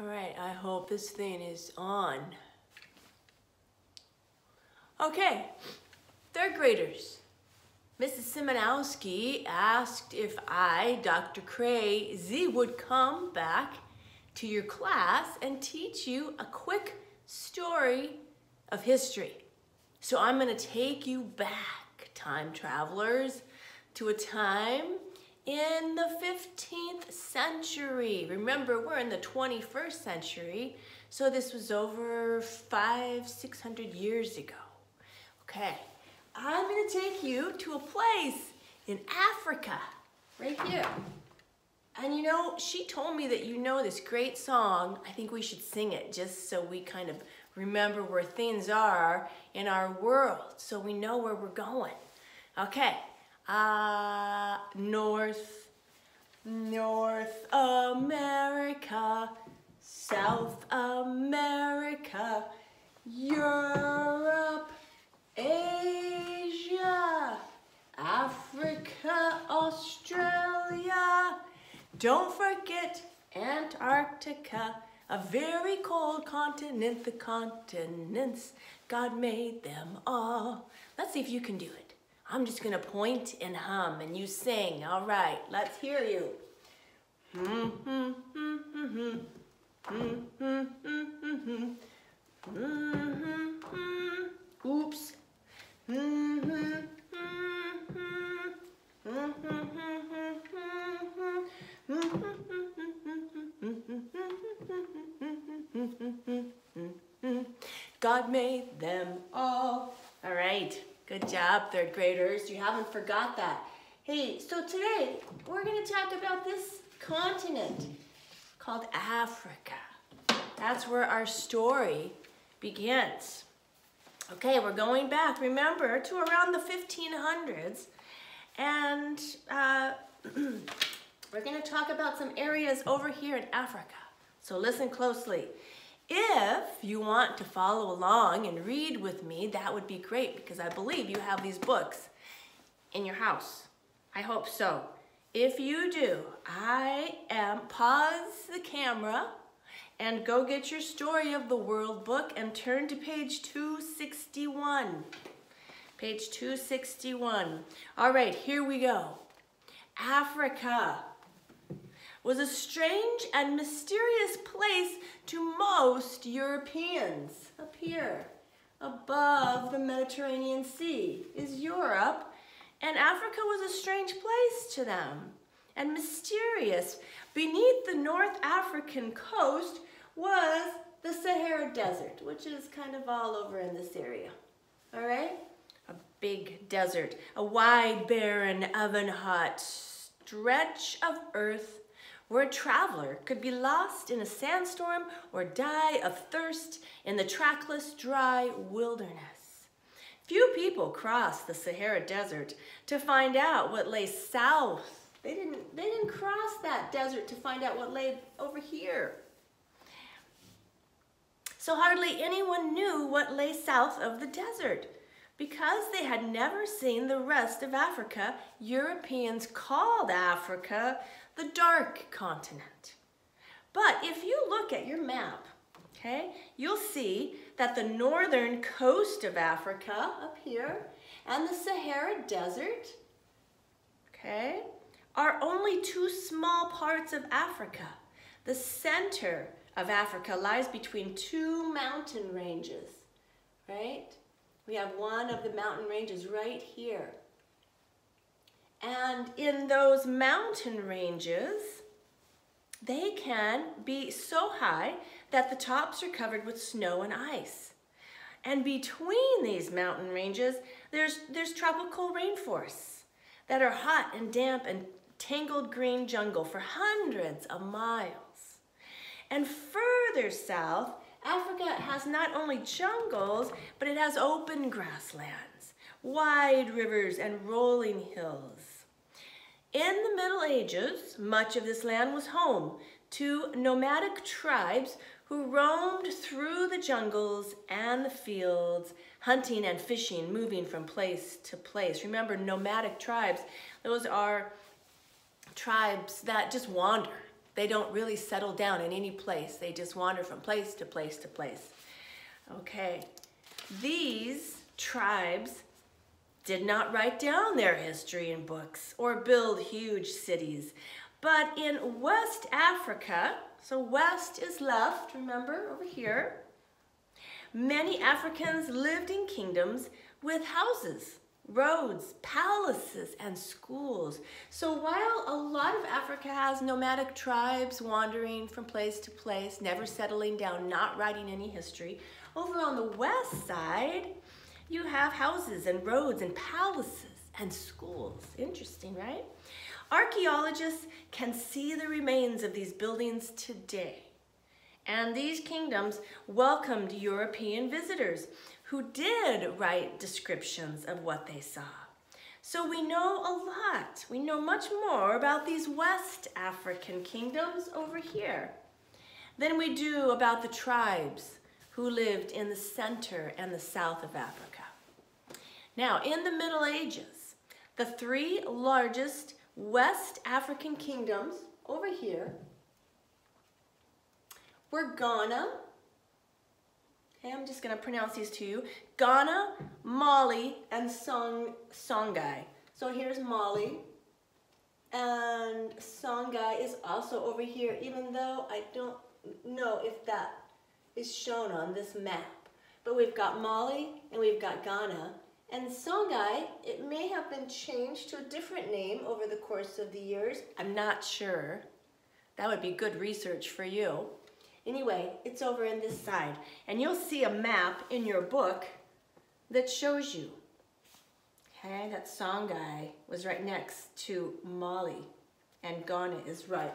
All right, I hope this thing is on. Okay, third graders. Mrs. Simonowski asked if I, Dr. Crazy, would come back to your class and teach you a quick story of history. So I'm going to take you back, time travelers, to a time in the 15th century. Remember, we're in the 21st century, so this was over 500-600 years ago. Okay, I'm going to take you to a place in Africa, right here. And you know, she told me that you know this great song. I think we should sing it just so we kind of remember where things are in our world, so we know where we're going. Okay. North America, South America, Europe, Asia, Africa, Australia. Don't forget Antarctica, a very cold continent, the continents. God made them all. Let's see if you can do it. I'm just gonna point and hum and you sing. All right, let's hear you. Oops. God made them all. All right. Good job, third graders. You haven't forgot that. Hey, so today we're going to talk about this continent called Africa. That's where our story begins. Okay, we're going back, remember, to around the 1500s. And we're going to talk about some areas over here in Africa. So listen closely. If you want to follow along and read with me, that would be great because I believe you have these books in your house. I hope so. If you do, pause the camera and go get your Story of the World book and turn to page 261. Page 261. All right, here we go. Africa was a strange and mysterious place to most Europeans. Up here, above the Mediterranean Sea, is Europe, and Africa was a strange place to them, and mysterious. Beneath the North African coast was the Sahara Desert, which is kind of all over in this area, all right? A big desert, a wide, barren, oven-hot stretch of earth where a traveler could be lost in a sandstorm or die of thirst in the trackless, dry wilderness. Few people crossed the Sahara Desert to find out what lay south. They didn't cross that desert to find out what lay over here. So hardly anyone knew what lay south of the desert. Because they had never seen the rest of Africa, Europeans called Africa the Dark Continent. But if you look at your map, okay, you'll see that the northern coast of Africa up here and the Sahara Desert, okay, are only two small parts of Africa. The center of Africa lies between two mountain ranges, right? We have one of the mountain ranges right here. And in those mountain ranges, they can be so high that the tops are covered with snow and ice. And between these mountain ranges, there's tropical rainforests that are hot and damp and tangled green jungle for hundreds of miles. And further south, Africa has not only jungles, but it has open grasslands, wide rivers, and rolling hills. In the Middle Ages, much of this land was home to nomadic tribes who roamed through the jungles and the fields, hunting and fishing, moving from place to place. Remember, nomadic tribes, those are tribes that just wander. They don't really settle down in any place. They just wander from place to place to place. Okay, these tribes did not write down their history in books or build huge cities. But in West Africa, so west is left, remember, over here, many Africans lived in kingdoms with houses, roads, palaces, and schools. So while a lot of Africa has nomadic tribes wandering from place to place, never settling down, not writing any history, over on the west side, you have houses and roads and palaces and schools. Interesting, right? Archaeologists can see the remains of these buildings today. And these kingdoms welcomed European visitors who did write descriptions of what they saw. So we know a lot. We know much more about these West African kingdoms over here than we do about the tribes who lived in the center and the south of Africa. Now, in the Middle Ages, the three largest West African kingdoms over here were Ghana. Okay, I'm just going to pronounce these to you. Ghana, Mali, and Songhai. So here's Mali, and Songhai is also over here, even though I don't know if that is shown on this map. But we've got Mali and we've got Ghana. And Songhai, it may have been changed to a different name over the course of the years. I'm not sure. That would be good research for you. Anyway, it's over in this side. And you'll see a map in your book that shows you. Okay, that Songhai was right next to Mali. And Ghana is right.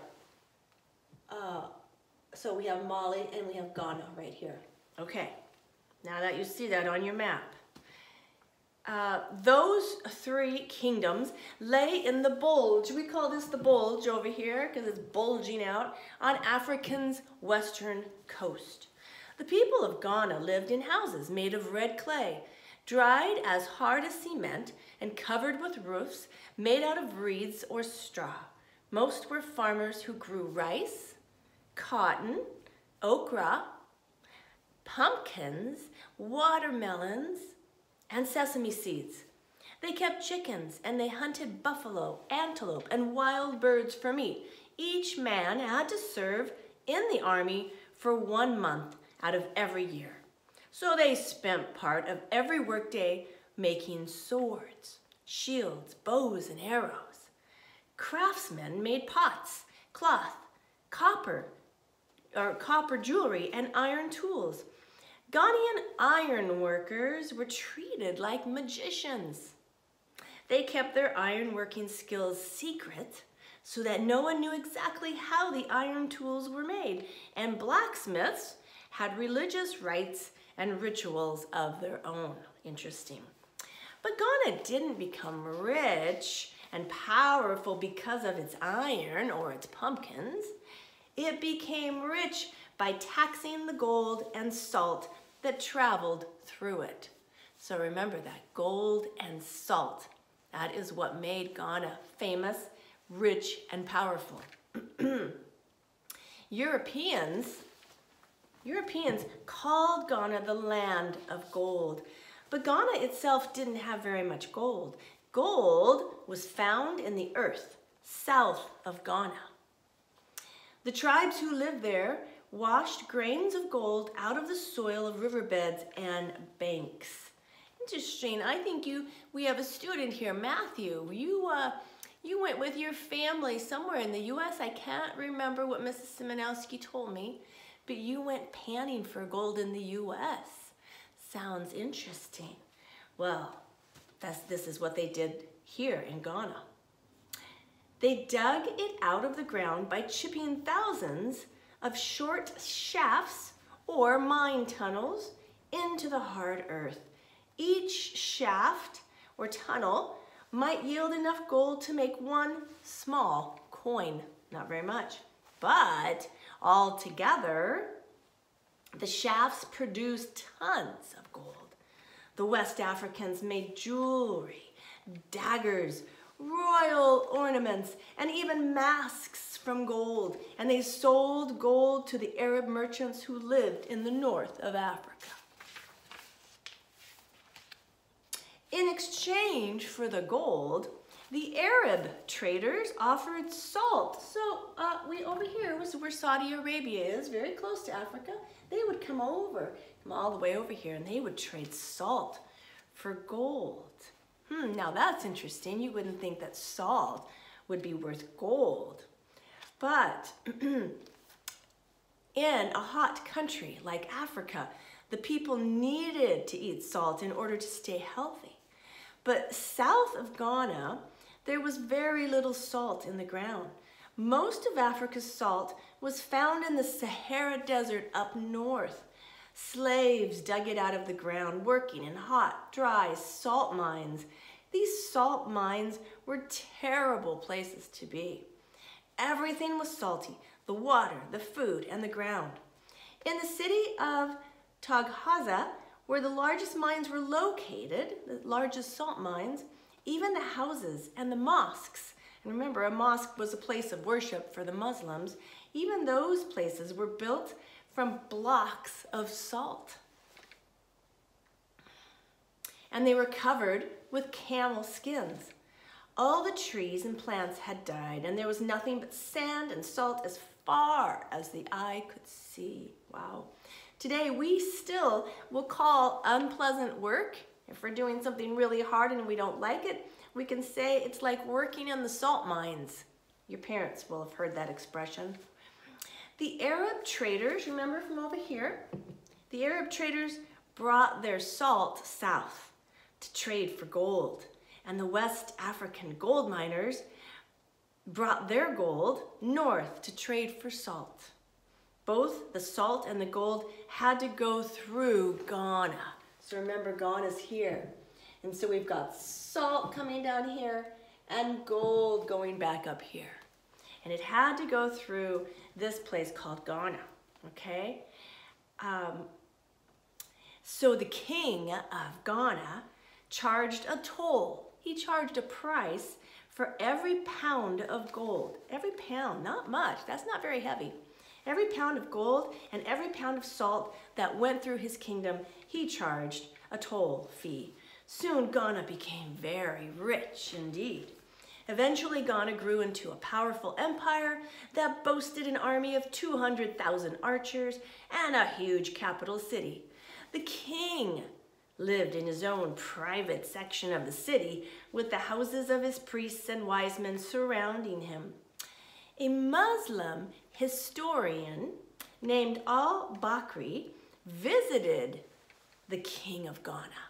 So we have Mali and we have Ghana right here. Okay, now that you see that on your map. Those three kingdoms lay in the bulge. We call this the bulge over here because it's bulging out on Africa's western coast. The people of Ghana lived in houses made of red clay, dried as hard as cement and covered with roofs made out of reeds or straw. Most were farmers who grew rice, cotton, okra, pumpkins, watermelons, and sesame seeds. They kept chickens and they hunted buffalo, antelope, and wild birds for meat. Each man had to serve in the army for 1 month out of every year. So they spent part of every workday making swords, shields, bows, and arrows. Craftsmen made pots, cloth, copper jewelry, and iron tools. Ghanaian iron workers were treated like magicians. They kept their ironworking skills secret so that no one knew exactly how the iron tools were made, and blacksmiths had religious rites and rituals of their own. Interesting. But Ghana didn't become rich and powerful because of its iron or its pumpkins. It became rich by taxing the gold and salt that traveled through it. So remember that, gold and salt. That is what made Ghana famous, rich, and powerful. Europeans called Ghana the land of gold, but Ghana itself didn't have very much gold. Gold was found in the earth south of Ghana. The tribes who lived there washed grains of gold out of the soil of riverbeds and banks. Interesting. I think we have a student here, Matthew. You went with your family somewhere in the U.S. I can't remember what Mrs. Simonowski told me, but you went panning for gold in the U.S. Sounds interesting. Well, this is what they did here in Ghana. They dug it out of the ground by chipping thousands of short shafts or mine tunnels into the hard earth. Each shaft or tunnel might yield enough gold to make one small coin. Not very much, but all together, the shafts produced tons of gold. The West Africans made jewelry, daggers, royal ornaments, and even masks from gold, and they sold gold to the Arab merchants who lived in the north of Africa. In exchange for the gold, the Arab traders offered salt. So over here was where Saudi Arabia is, very close to Africa. They would come all the way over here, and they would trade salt for gold. Now that's interesting. You wouldn't think that salt would be worth gold. But in a hot country like Africa, the people needed to eat salt in order to stay healthy. But south of Ghana, there was very little salt in the ground. Most of Africa's salt was found in the Sahara Desert up north. Slaves dug it out of the ground, working in hot, dry salt mines. These salt mines were terrible places to be. Everything was salty: the water, the food, and the ground. In the city of Taghaza, where the largest mines were located, the largest salt mines, even the houses and the mosques, and remember, a mosque was a place of worship for the Muslims, even those places were built from blocks of salt. And they were covered with camel skins. All the trees and plants had died, and there was nothing but sand and salt as far as the eye could see. Wow. Today, we still will call unpleasant work, if we're doing something really hard and we don't like it, we can say it's like working in the salt mines. Your parents will have heard that expression. The Arab traders, remember from over here, the Arab traders brought their salt south to trade for gold, and the West African gold miners brought their gold north to trade for salt. Both the salt and the gold had to go through Ghana. So remember, Ghana's here. And so we've got salt coming down here and gold going back up here. And it had to go through this place called Ghana, okay? So the king of Ghana charged a toll. He charged a price for every pound of gold. Every pound, not much, that's not very heavy. Every pound of gold and every pound of salt that went through his kingdom, he charged a toll fee. Soon Ghana became very rich indeed. Eventually, Ghana grew into a powerful empire that boasted an army of 200,000 archers and a huge capital city. The king lived in his own private section of the city with the houses of his priests and wise men surrounding him. A Muslim historian named al-Bakri visited the king of Ghana.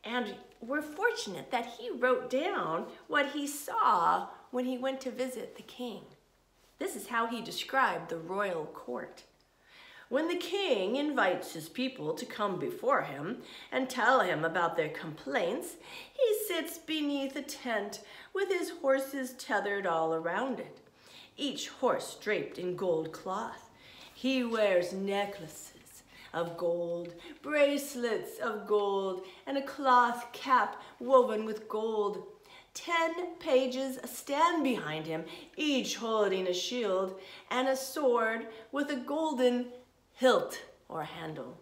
And we're fortunate that he wrote down what he saw when he went to visit the king. This is how he described the royal court. When the king invites his people to come before him and tell him about their complaints, he sits beneath a tent with his horses tethered all around it, each horse draped in gold cloth. He wears necklaces of gold, bracelets of gold, and a cloth cap woven with gold. 10 pages stand behind him, each holding a shield and a sword with a golden hilt or handle.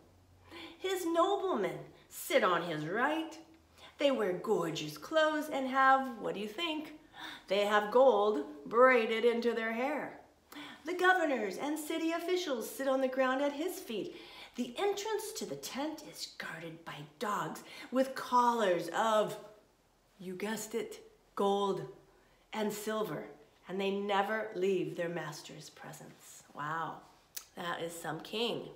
His noblemen sit on his right. They wear gorgeous clothes and have, what do you think? They have gold braided into their hair. The governors and city officials sit on the ground at his feet. The entrance to the tent is guarded by dogs with collars of, you guessed it, gold and silver, and they never leave their master's presence. Wow, that is some king.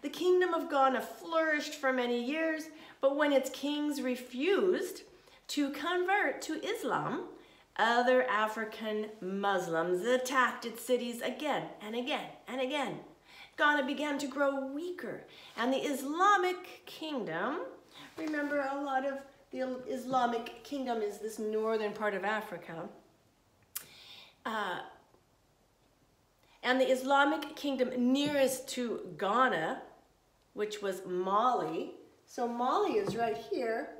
The kingdom of Ghana flourished for many years, but when its kings refused to convert to Islam, other African Muslims attacked its cities again and again and again. Ghana began to grow weaker, and the Islamic kingdom, remember a lot of the Islamic kingdom is this northern part of Africa, and the Islamic kingdom nearest to Ghana, which was Mali, so Mali is right here,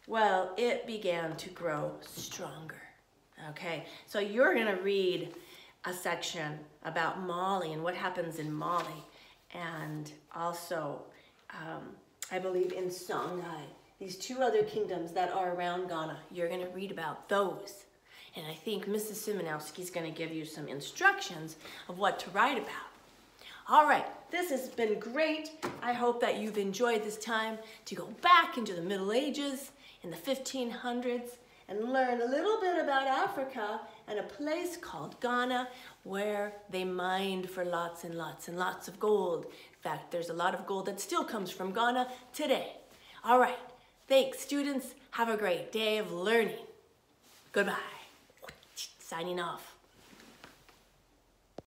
well, it began to grow stronger. Okay, so you're going to read a section about Mali and what happens in Mali, and also I believe in Songhai. These two other kingdoms that are around Ghana. You're going to read about those. And I think Mrs. Simonowski is going to give you some instructions of what to write about. All right, this has been great. I hope that you've enjoyed this time to go back into the Middle Ages in the 1500s and learn a little bit about Africa and a place called Ghana where they mined for lots and lots and lots of gold. In fact, there's a lot of gold that still comes from Ghana today. All right, thanks, students. Have a great day of learning. Goodbye. Signing off.